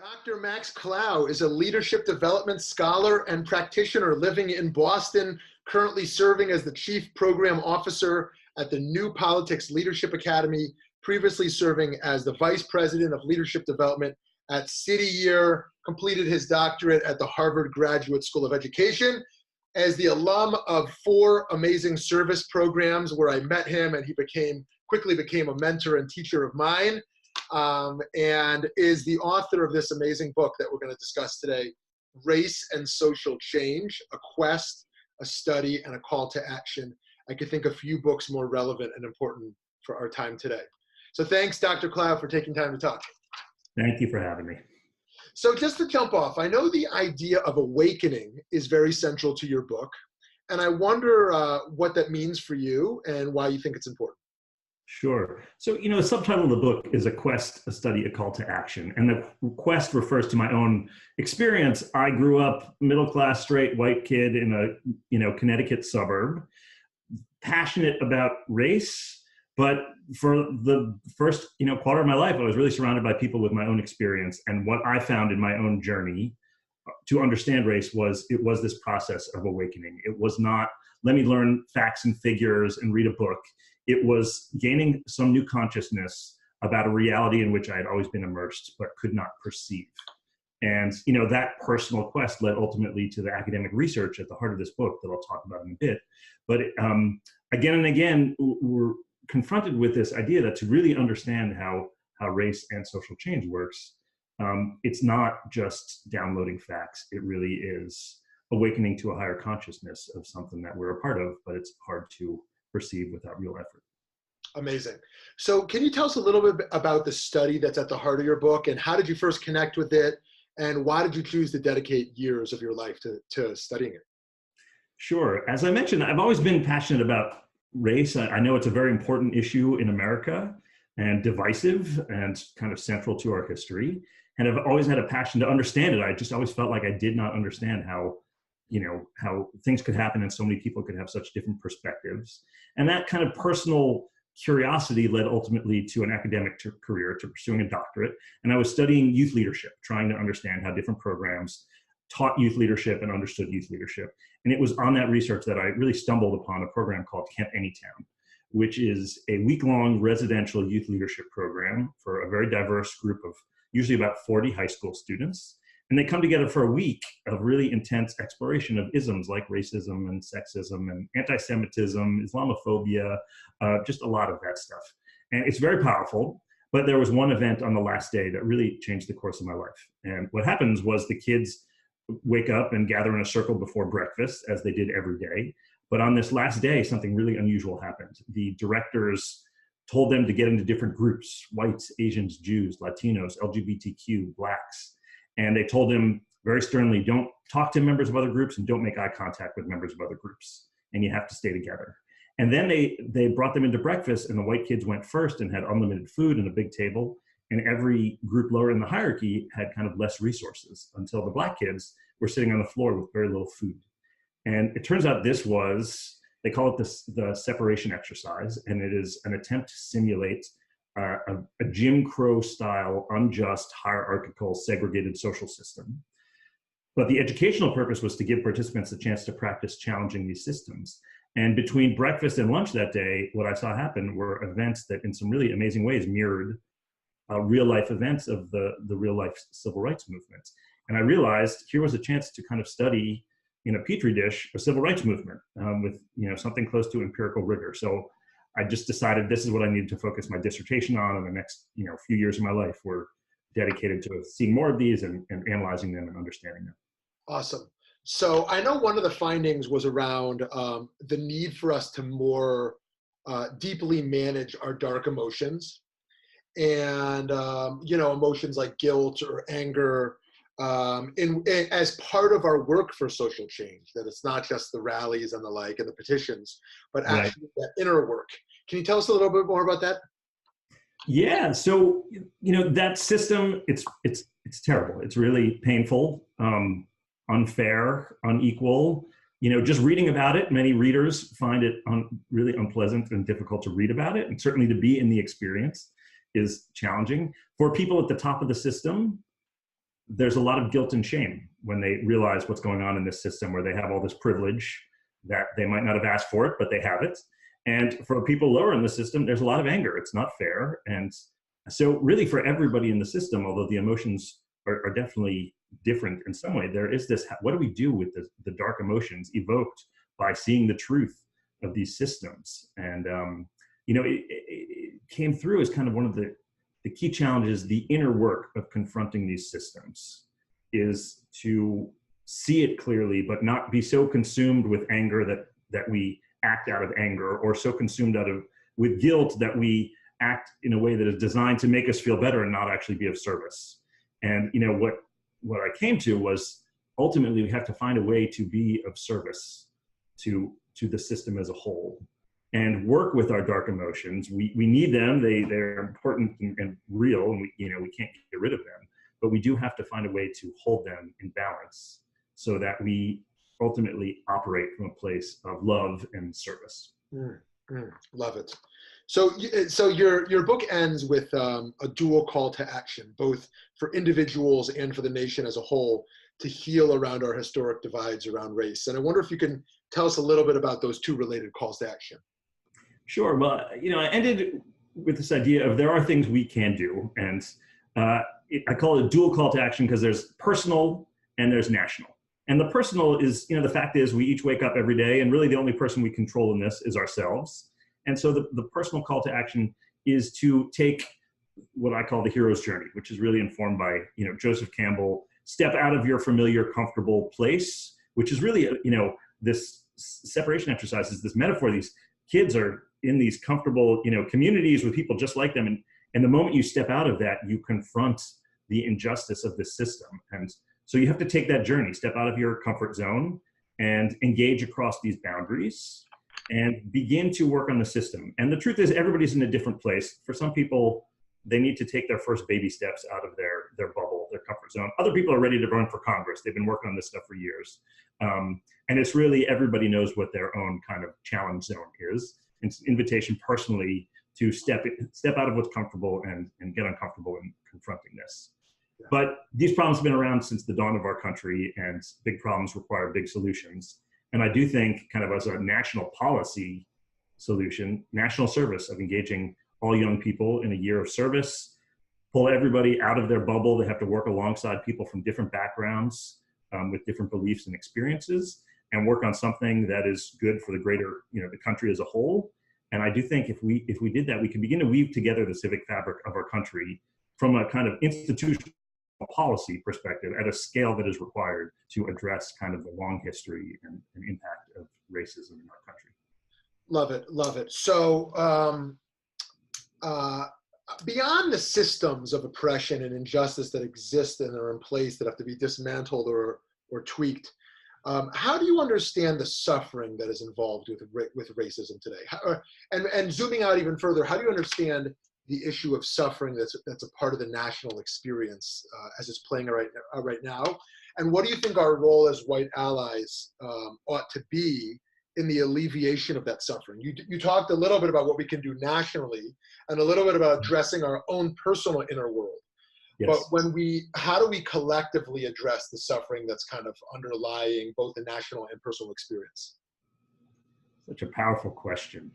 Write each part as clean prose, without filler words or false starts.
Dr. Max Klau is a leadership development scholar and practitioner living in Boston, currently serving as the Chief Program Officer at the New Politics Leadership Academy, previously serving as the Vice President of Leadership Development at City Year, completed his doctorate at the Harvard Graduate School of Education. As the alum of 4 amazing service programs where I met him, and he quickly became a mentor and teacher of mine, and is the author of this amazing book that we're going to discuss today, Race and Social Change, a Quest, a Study, and a Call to Action. I could think of few books more relevant and important for our time today. So thanks, Dr. Klau, for taking time to talk. Thank you for having me. So just to jump off, I know the idea of awakening is very central to your book, and I wonder what that means for you and why you think it's important. Sure. So, the subtitle of the book is A Quest, a Study, a Call to Action. And the quest refers to my own experience. I grew up middle-class, straight, white kid in a, Connecticut suburb, passionate about race. But for the first, quarter of my life, I was really surrounded by people with my own experience. And what I found in my own journey to understand race was this process of awakening. It was not, let me learn facts and figures and read a book. It was gaining some new consciousness about a reality in which I had always been immersed but could not perceive. And, that personal quest led ultimately to the academic research at the heart of this book that I'll talk about in a bit. But again and again, we're confronted with this idea that to really understand how race and social change works, it's not just downloading facts. It really is awakening to a higher consciousness of something that we're a part of, but it's hard to perceive without real effort. Amazing. So can you tell us a little bit about the study that's at the heart of your book, and how did you first connect with it, and why did you choose to dedicate years of your life to studying it? Sure. As I mentioned, I've always been passionate about race. I know it's a very important issue in America and divisive and kind of central to our history. And I've always had a passion to understand it. I just always felt like I did not understand how things could happen and so many people could have such different perspectives. And that kind of personal curiosity led ultimately to an academic career, to pursuing a doctorate. And I was studying youth leadership, trying to understand how different programs taught youth leadership and understood youth leadership. And it was on that research that I really stumbled upon a program called Camp Anytown, which is a week-long residential youth leadership program for a very diverse group of usually about 40 high school students. And they come together for a week of really intense exploration of isms like racism and sexism and anti-Semitism, Islamophobia, just a lot of that stuff. And it's very powerful, but there was one event on the last day that really changed the course of my life. And what happens was the kids wake up and gather in a circle before breakfast, as they did every day. But on this last day, something really unusual happened. The directors told them to get into different groups: whites, Asians, Jews, Latinos, LGBTQ, blacks. And they told him very sternly, don't talk to members of other groups and don't make eye contact with members of other groups. And you have to stay together. And then they brought them into breakfast, and the white kids went first and had unlimited food and a big table. And every group lower in the hierarchy had kind of less resources, until the black kids were sitting on the floor with very little food. And it turns out this was, they call it the separation exercise. And it is an attempt to simulate a Jim Crow style, unjust, hierarchical, segregated social system. But the educational purpose was to give participants a chance to practice challenging these systems. And between breakfast and lunch that day, what I saw happen were events that in some really amazing ways mirrored real life events of the real life civil rights movement. And I realized here was a chance to kind of study in a petri dish a civil rights movement with something close to empirical rigor. So I just decided this is what I needed to focus my dissertation on, and the next few years of my life were dedicated to seeing more of these and analyzing them and understanding them. Awesome. So I know one of the findings was around the need for us to more deeply manage our dark emotions, and emotions like guilt or anger, as part of our work for social change, that it's not just the rallies and the like and the petitions, but actually that inner work. Can you tell us a little bit more about that? Yeah, so that system, it's terrible. It's really painful, unfair, unequal. Just reading about it, many readers find it really unpleasant and difficult to read about it, and certainly to be in the experience is challenging. For people at the top of the system, there's a lot of guilt and shame when they realize what's going on in this system, where they have all this privilege that they might not have asked for it, but they have it. And for people lower in the system, there's a lot of anger. It's not fair. And so really for everybody in the system, although the emotions are definitely different in some way, there is this, what do we do with the dark emotions evoked by seeing the truth of these systems? And, it came through as kind of one of the key challenges. The inner work of confronting these systems is to see it clearly, but not be so consumed with anger that we act out of anger, or so consumed with guilt that we act in a way that is designed to make us feel better and not actually be of service. And what I came to was, ultimately we have to find a way to be of service to the system as a whole, and work with our dark emotions. We need them. They're important and real, and we can't get rid of them. But we do have to find a way to hold them in balance so that we ultimately operate from a place of love and service. Love it. So your book ends with a dual call to action, both for individuals and for the nation as a whole, to heal around our historic divides around race. And I wonder if you can tell us a little bit about those two related calls to action. Sure. Well, I ended with this idea of there are things we can do. And I call it a dual call to action because there's personal and there's national. And the personal is, the fact is we each wake up every day, and really the only person we control in this is ourselves. And so the personal call to action is to take what I call the hero's journey, which is really informed by, Joseph Campbell, step out of your familiar, comfortable place, which is really, this separation exercise is this metaphor. These kids are in these comfortable, communities with people just like them. And the moment you step out of that, you confront the injustice of this system. And so you have to take that journey, step out of your comfort zone and engage across these boundaries and begin to work on the system. And the truth is, everybody's in a different place. For some people, they need to take their first baby steps out of their bubble, their comfort zone. Other people are ready to run for Congress. They've been working on this stuff for years. And it's really, everybody knows what their own kind of challenge zone is. It's an invitation personally to step out of what's comfortable and get uncomfortable in confronting this. Yeah. But these problems have been around since the dawn of our country, and big problems require big solutions. And I do think, kind of as a national policy solution, national service of engaging all young people in a year of service, pull everybody out of their bubble. They have to work alongside people from different backgrounds with different beliefs and experiences, and work on something that is good for the greater, the country as a whole. And I do think if we did that, we could begin to weave together the civic fabric of our country from a kind of institutional policy perspective at a scale that is required to address kind of the long history and impact of racism in our country. Love it, love it. So beyond the systems of oppression and injustice that exist and are in place that have to be dismantled or tweaked, how do you understand the suffering that is involved with racism today? And zooming out even further, how do you understand the issue of suffering that's a part of the national experience as it's playing right now? And what do you think our role as white allies ought to be in the alleviation of that suffering? You talked a little bit about what we can do nationally and a little bit about addressing our own personal inner world. Yes. But how do we collectively address the suffering that's kind of underlying both the national and personal experience? Such a powerful question.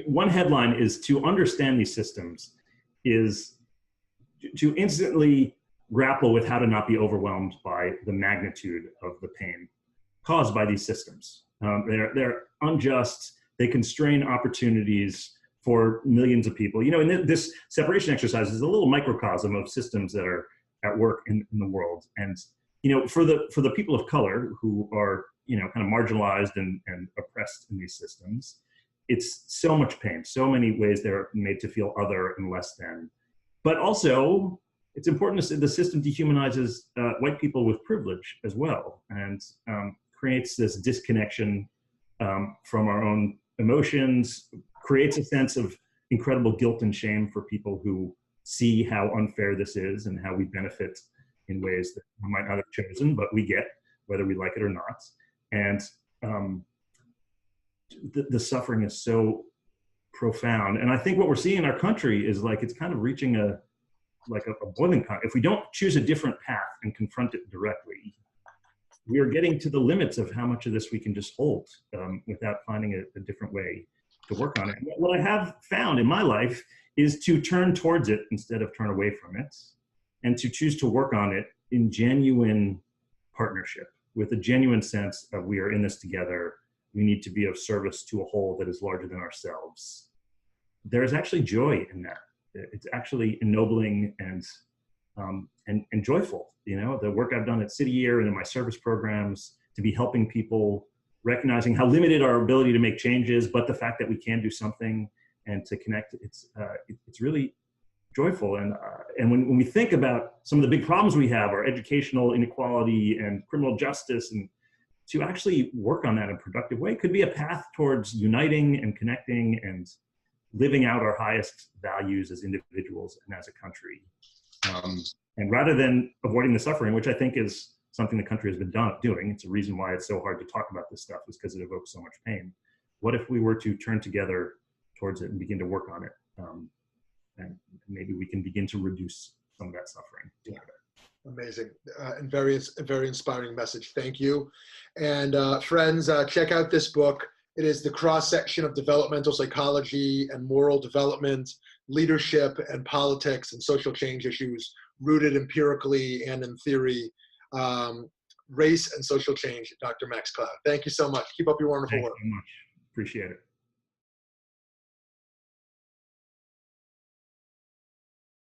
One headline is to understand these systems is to instantly grapple with how to not be overwhelmed by the magnitude of the pain caused by these systems. They're unjust. They constrain opportunities for millions of people. And this separation exercise is a little microcosm of systems that are at work in the world. And, for the people of color who are, kind of marginalized and oppressed in these systems, it's so much pain, so many ways they're made to feel other and less than. But also, it's important to say the system dehumanizes white people with privilege as well, and creates this disconnection from our own emotions, creates a sense of incredible guilt and shame for people who see how unfair this is and how we benefit in ways that we might not have chosen, but we get, whether we like it or not. And the suffering is so profound. And I think what we're seeing in our country is like, it's kind of reaching like a boiling point. If we don't choose a different path and confront it directly, we are getting to the limits of how much of this we can just hold without finding a different way to work on it. And what I have found in my life is to turn towards it instead of turn away from it, and to choose to work on it in genuine partnership, with a genuine sense of we are in this together. We need to be of service to a whole that is larger than ourselves. There's actually joy in that. It's actually ennobling and joyful. You know, the work I've done at City Year and in my service programs, to be helping people, recognizing how limited our ability to make changes, but the fact that we can do something and to connect, it's really joyful. And when we think about some of the big problems we have, our educational inequality and criminal justice, and to actually work on that in a productive way could be a path towards uniting and connecting and living out our highest values as individuals and as a country. And rather than avoiding the suffering, which I think is something the country has been doing, it's a reason why it's so hard to talk about this stuff, is because it evokes so much pain. What if we were to turn together towards it and begin to work on it? And maybe we can begin to reduce some of that suffering together. Amazing, and very inspiring message. Thank you. And friends, check out this book. It is the cross-section of developmental psychology and moral development, leadership and politics and social change issues, rooted empirically and in theory. Race and Social Change, Dr. Max Klau. Thank you so much. Keep up your wonderful work. Thank you so much. Appreciate it.